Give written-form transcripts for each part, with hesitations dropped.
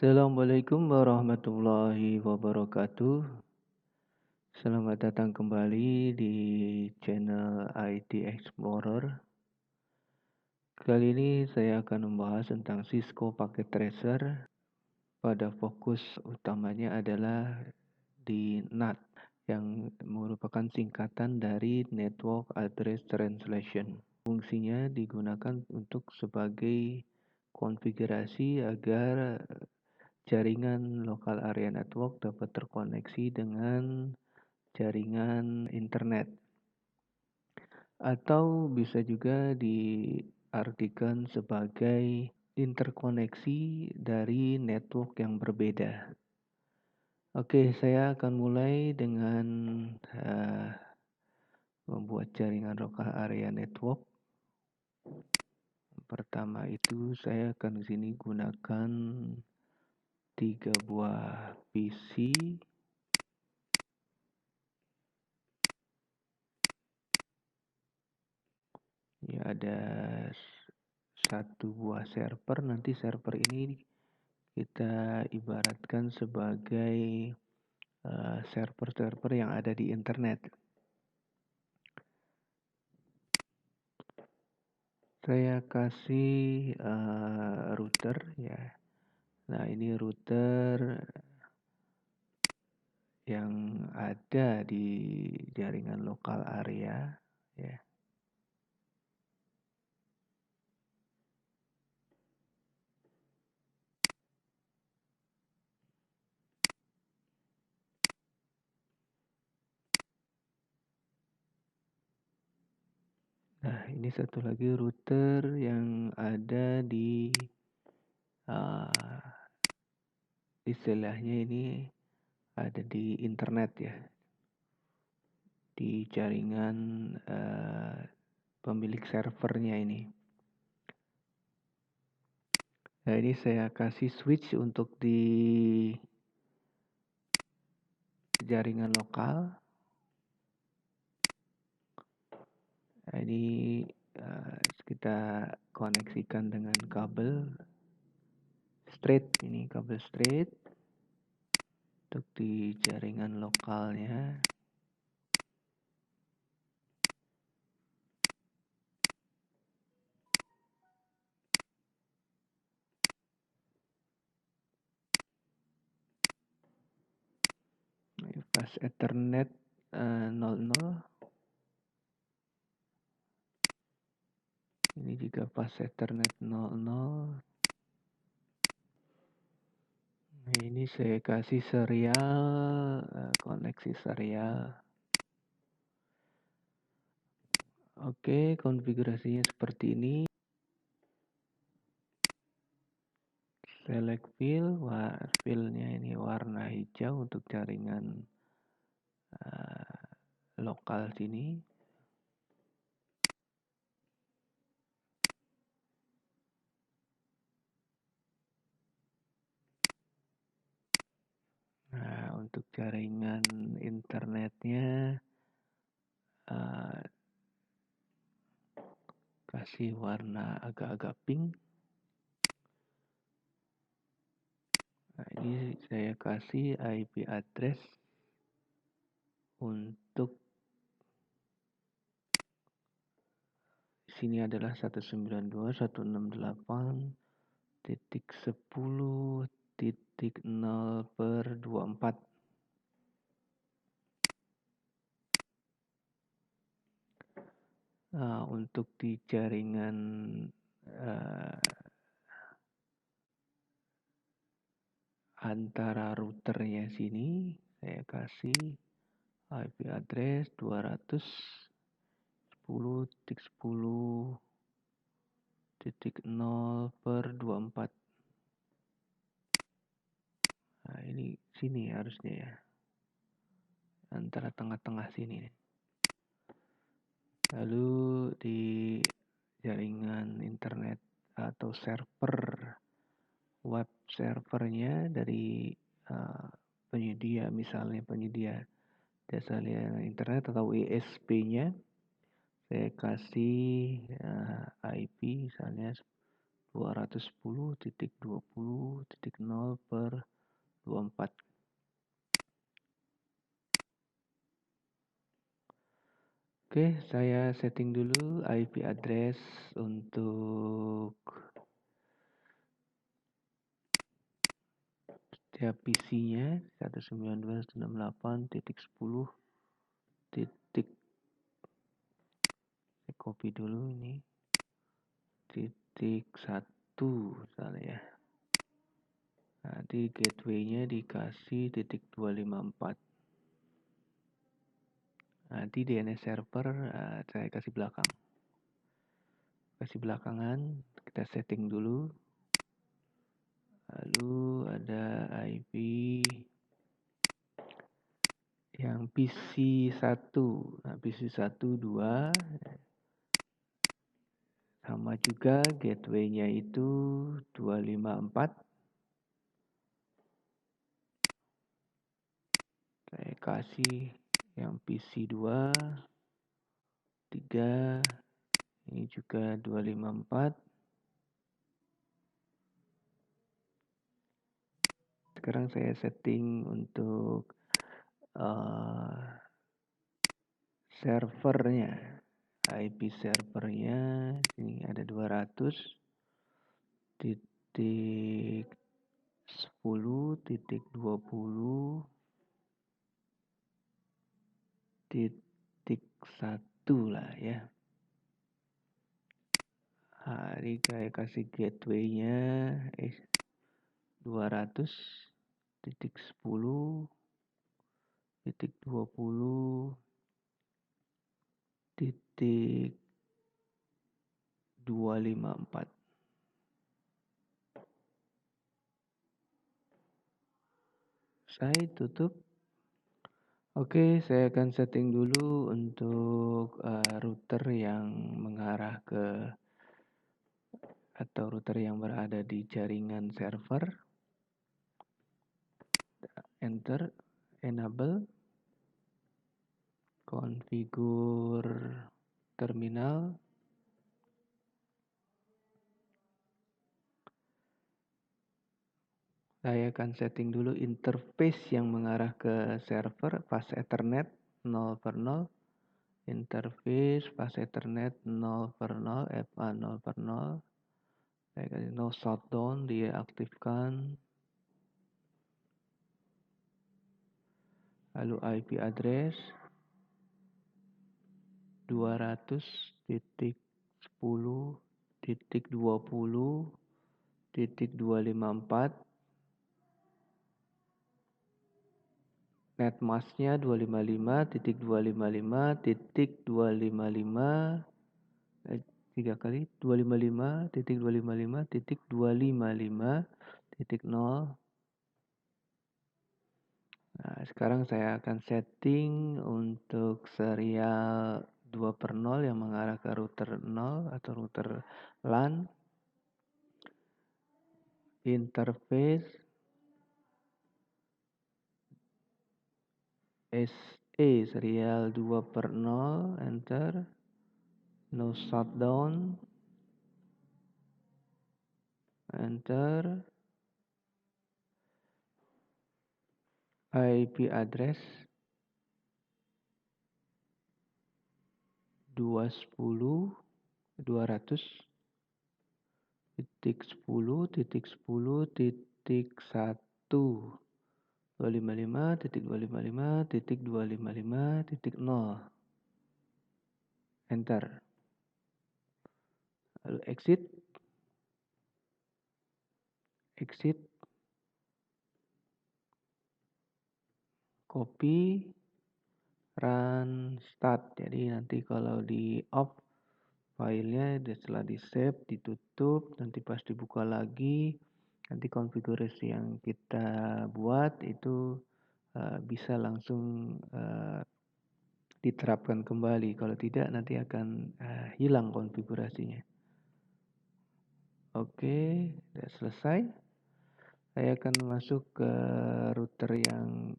Assalamualaikum warahmatullahi wabarakatuh. Selamat datang kembali di channel IT Explorer. Kali ini saya akan membahas tentang Cisco Packet Tracer. Pada fokus utamanya adalah di NAT yang merupakan singkatan dari Network Address Translation. Fungsinya digunakan untuk sebagai konfigurasi agar jaringan local area network dapat terkoneksi dengan jaringan internet, atau bisa juga diartikan sebagai interkoneksi dari network yang berbeda. Oke, saya akan mulai dengan membuat jaringan local area network. Pertama itu saya akan di sini gunakan 3 buah PC. Ya, ada 1 buah server. Nanti server ini kita ibaratkan sebagai server-server yang ada di internet. Saya kasih router ya. Nah, ini router yang ada di jaringan lokal area ya. Nah, ini satu lagi router yang ada di istilahnya ini ada di internet ya, di jaringan pemilik servernya ini. Nah, ini saya kasih switch untuk di jaringan lokal. Nah, ini kita koneksikan dengan kabel straight, ini kabel straight untuk di jaringan lokalnya. Pas Ethernet 00. Ini juga pas Ethernet 00. Ini saya kasih serial, koneksi serial. Oke, konfigurasinya seperti ini. Select fill, fillnya ini warna hijau untuk jaringan lokal sini. Nah, untuk jaringan internetnya kasih warna agak-agak pink. Nah, ini saya kasih IP address untuk sini adalah 192.168.10.0/24. Nah, untuk di jaringan antara routernya sini saya kasih IP address 200.10.10.0/24. Nah, ini sini harusnya ya, antara tengah-tengah sini. Lalu di jaringan internet atau server web servernya dari penyedia, misalnya penyedia jasa layanan internet atau ISP-nya, saya kasih IP misalnya 210.20.0/24. Oke, saya setting dulu IP address untuk setiap PC-nya 192.168.10. Saya copy dulu ini .1 misalnya ya. Nanti gateway-nya dikasih .254. Nanti DNS server saya kasih belakangan, kita setting dulu. Lalu ada IP yang PC1. Nah, PC1 2 sama juga gateway-nya itu 254. Saya kasih yang PC2 3, ini juga 254. Sekarang saya setting untuk servernya. IP servernya ini ada 200.10.20.1 lah ya. Hari saya kasih gateway-nya 200.10.20.254. Saya tutup. Oke, saya akan setting dulu untuk router yang mengarah ke atau router yang berada di jaringan server. Enter, enable, configure terminal. Saya akan setting dulu interface yang mengarah ke server fast Ethernet 0/0. Interface fast Ethernet 0/0, FA 0/0. Saya kasih no shutdown, dia aktifkan. Lalu IP address 200.10.20.254. Netmasknya 255.255.255 3 kali 255.255.255.0. Nah, sekarang saya akan setting untuk serial 2/0 yang mengarah ke router 0 atau router LAN. Interface SE serial 2/0, enter. No shutdown, enter. IP address 200.10.10.10.255.255.255.0. Enter. Lalu exit. Copy. Run start. Jadi nanti kalau di off filenya setelah di save, ditutup, nanti pas dibuka lagi, nanti konfigurasi yang kita buat itu bisa langsung diterapkan kembali. Kalau tidak nanti akan hilang konfigurasinya. Oke, sudah selesai. Saya akan masuk ke router yang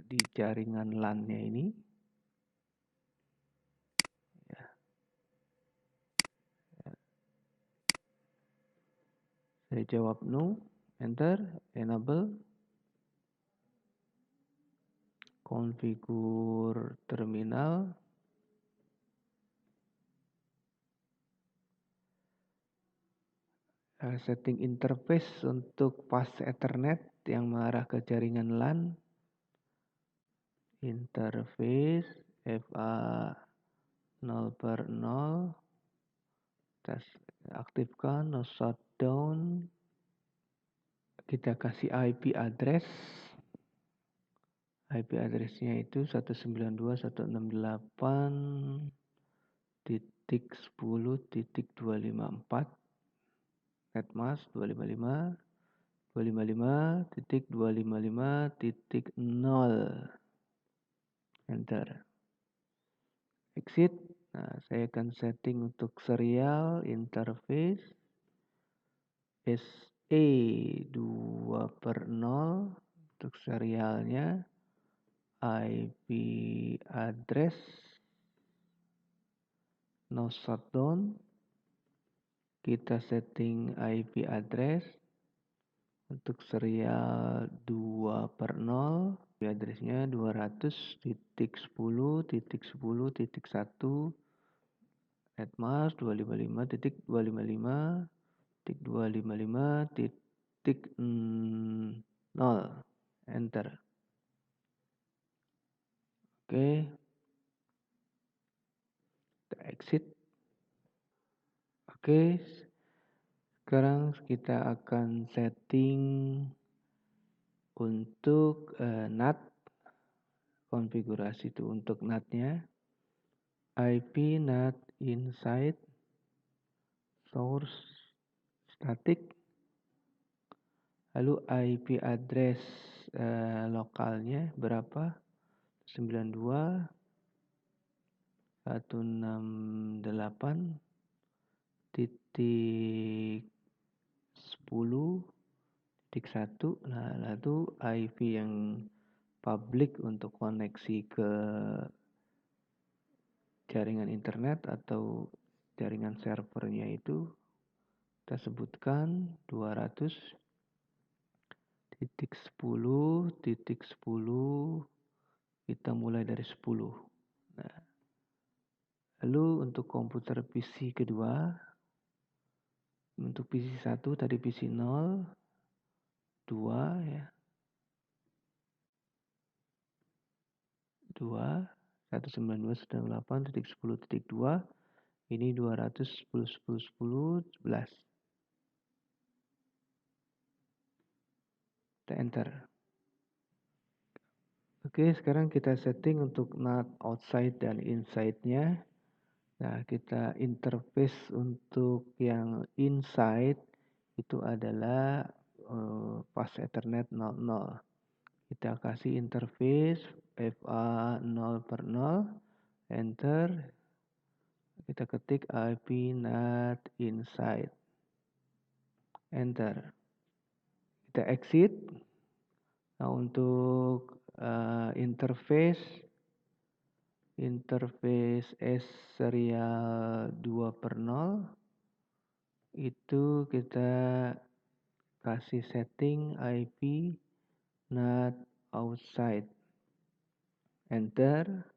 di jaringan LAN-nya ini. Saya jawab no, enter, enable, konfigur terminal, setting interface untuk pas Ethernet yang mengarah ke jaringan LAN, interface FA 0/0, tes aktifkan, no shutdown, kita kasih IP address, IP addressnya itu 192.168.10.254, netmask 255.255.255.0, enter, exit. Nah, saya akan setting untuk serial interface SE2/0 untuk serialnya, IP address, no shutdown, kita setting IP address untuk serial 2/0, IP addressnya 200.10.10.1, netmask 255.255.255.0, enter. Oke, kita exit. Oke, sekarang kita akan setting untuk NAT, konfigurasi itu untuk NAT-nya, IP NAT inside, source static, lalu IP address lokalnya berapa, 92.168.10.1. Nah, lalu IP yang public untuk koneksi ke jaringan internet atau jaringan servernya itu kita sebutkan 200.10.10, kita mulai dari 10. Nah, lalu untuk komputer PC kedua, untuk PC 1 tadi PC 0, 2 ya. 2 192.168.10.2, ini 200.10.10.10.11. Kita enter. Oke, sekarang kita setting untuk NAT outside dan inside-nya. Nah, kita interface untuk yang inside itu adalah pas Ethernet 00. Kita kasih interface FA 0/0, enter. Kita ketik IP NAT inside, enter. Kita exit. Nah, untuk interface S serial 2/0 itu kita kasih setting IP NAT outside, enter.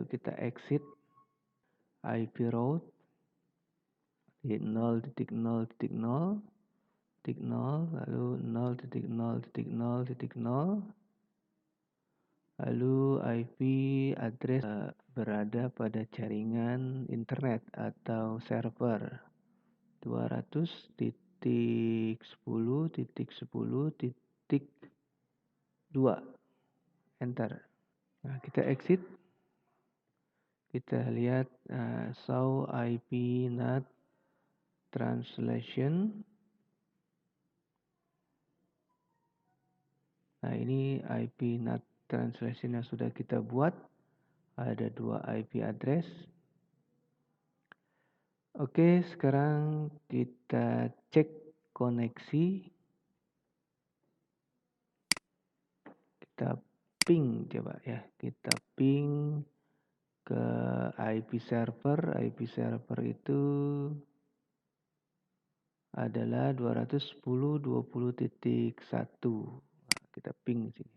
Kita exit, IP route di 0.0.0.0, lalu 0.0.0.0, lalu IP address berada pada jaringan internet atau server 200.10.10.2, enter. Nah, kita exit. Kita lihat show IP NAT translation. Nah, ini IP NAT translation yang sudah kita buat. Ada 2 IP address. Oke, sekarang kita cek koneksi. Kita ping coba ya. Kita ping ke IP server. IP server itu adalah 210.20.1. Nah, kita ping sini.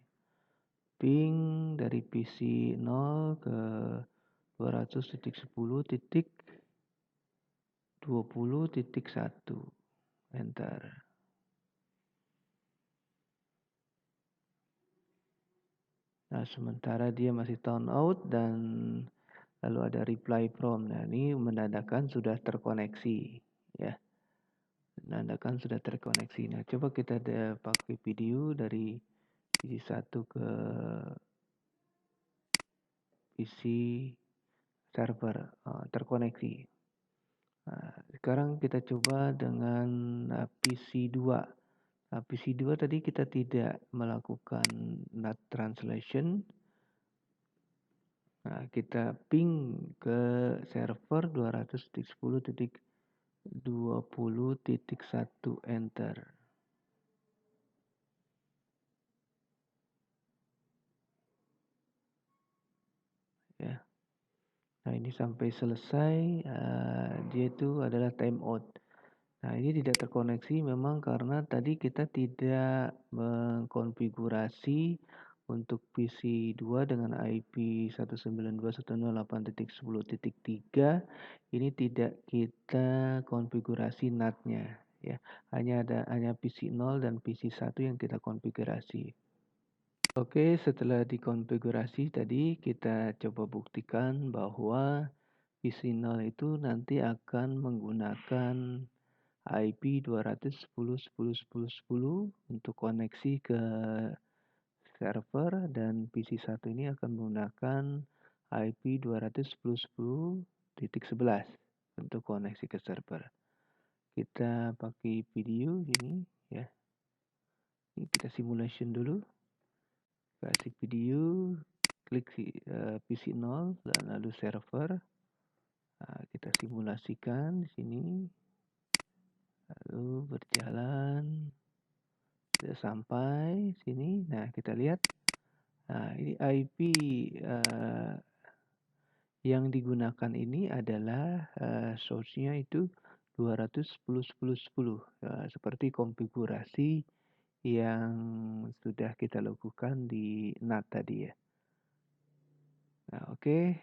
Ping dari PC 0 ke 200.10.20.1. Enter. Nah, sementara dia masih time out dan lalu ada reply from. Nah, ini menandakan sudah terkoneksi, ya. Menandakan sudah terkoneksi. Nah, coba kita pakai video dari PC 1 ke PC server terkoneksi. Nah, sekarang kita coba dengan PC 2. Nah, PC 2 tadi kita tidak melakukan NAT translation. Nah, kita ping ke server 210.20.1 enter. Ya. Nah, ini sampai selesai dia itu adalah timeout. Nah, ini tidak terkoneksi memang karena tadi kita tidak mengkonfigurasi untuk PC 2 dengan IP 192.168.10.3 ini tidak kita konfigurasi NAT-nya, ya. Hanya PC 0 dan PC 1 yang kita konfigurasi. Oke, setelah dikonfigurasi tadi kita coba buktikan bahwa PC 0 itu nanti akan menggunakan IP 210.10.10.10 untuk koneksi ke server dan PC 1 ini akan menggunakan IP 210.10.11 untuk koneksi ke server. Kita pakai video ini, ya. Ini kita simulation dulu. Kasih video, klik PC 0 dan lalu server. Nah, kita simulasikan di sini. Lalu berjalan sudah sampai sini. Nah, kita lihat. Nah, ini IP yang digunakan ini adalah source-nya itu 210.10.10. Seperti konfigurasi yang sudah kita lakukan di NAT tadi, ya. Nah, oke.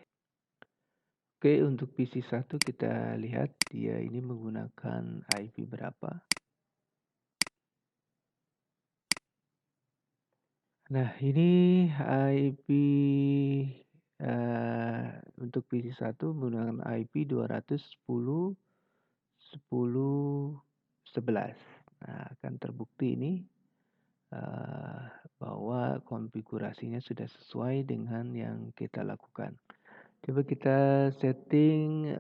Oke, untuk PC 1 kita lihat dia ini menggunakan IP berapa. Nah, ini IP untuk PC 1 menggunakan IP 210.10.11. Nah, akan terbukti ini bahwa konfigurasinya sudah sesuai dengan yang kita lakukan. Coba kita setting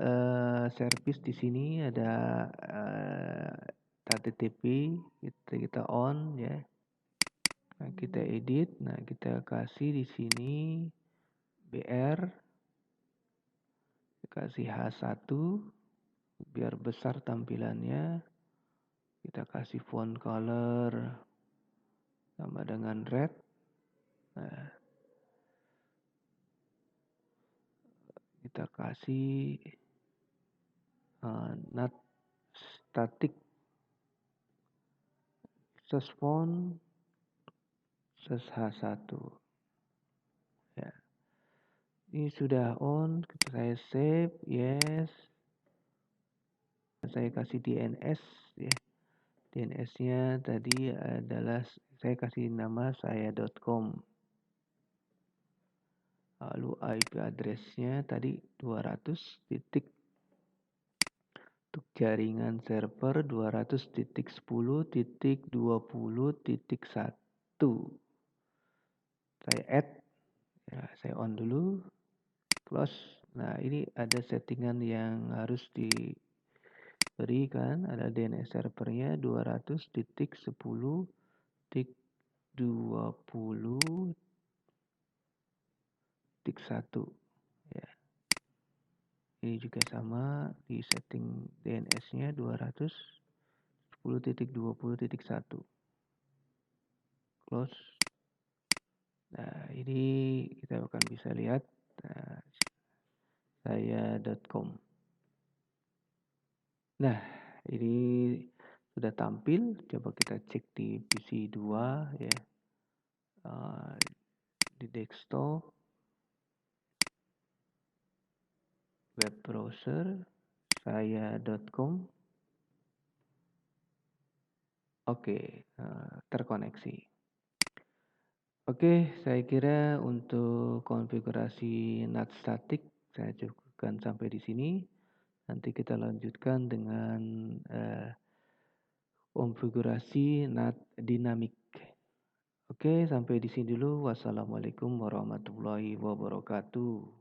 service di sini ada HTTP, kita on, ya. Nah, kita edit. Nah, kita kasih di sini BR, kasih H1 biar besar tampilannya. Kita kasih font color sama dengan red. Nah, kita kasih not static search font search H1, ya. Ini sudah on, saya save, yes. Saya kasih DNS, ya. DNS-nya tadi adalah saya kasih nama saya.com. Lalu IP address-nya tadi 200 titik untuk jaringan server 200.10.20.1. Saya add, ya, saya on dulu, close. Nah, ini ada settingan yang harus diberikan. Ada DNS servernya 200.10.20.1, ya. Ini juga sama, di setting DNS-nya 200.10.20.1. Close. Nah, ini kita akan bisa lihat saya.com. Nah, ini sudah tampil. Coba kita cek di PC 2 ya. Di desktop, web browser, saya.com. Oke, terkoneksi. Oke, saya kira untuk konfigurasi NAT statik saya cukupkan sampai di sini. Nanti kita lanjutkan dengan konfigurasi NAT dinamik. Oke, sampai di sini dulu. Wassalamualaikum warahmatullahi wabarakatuh.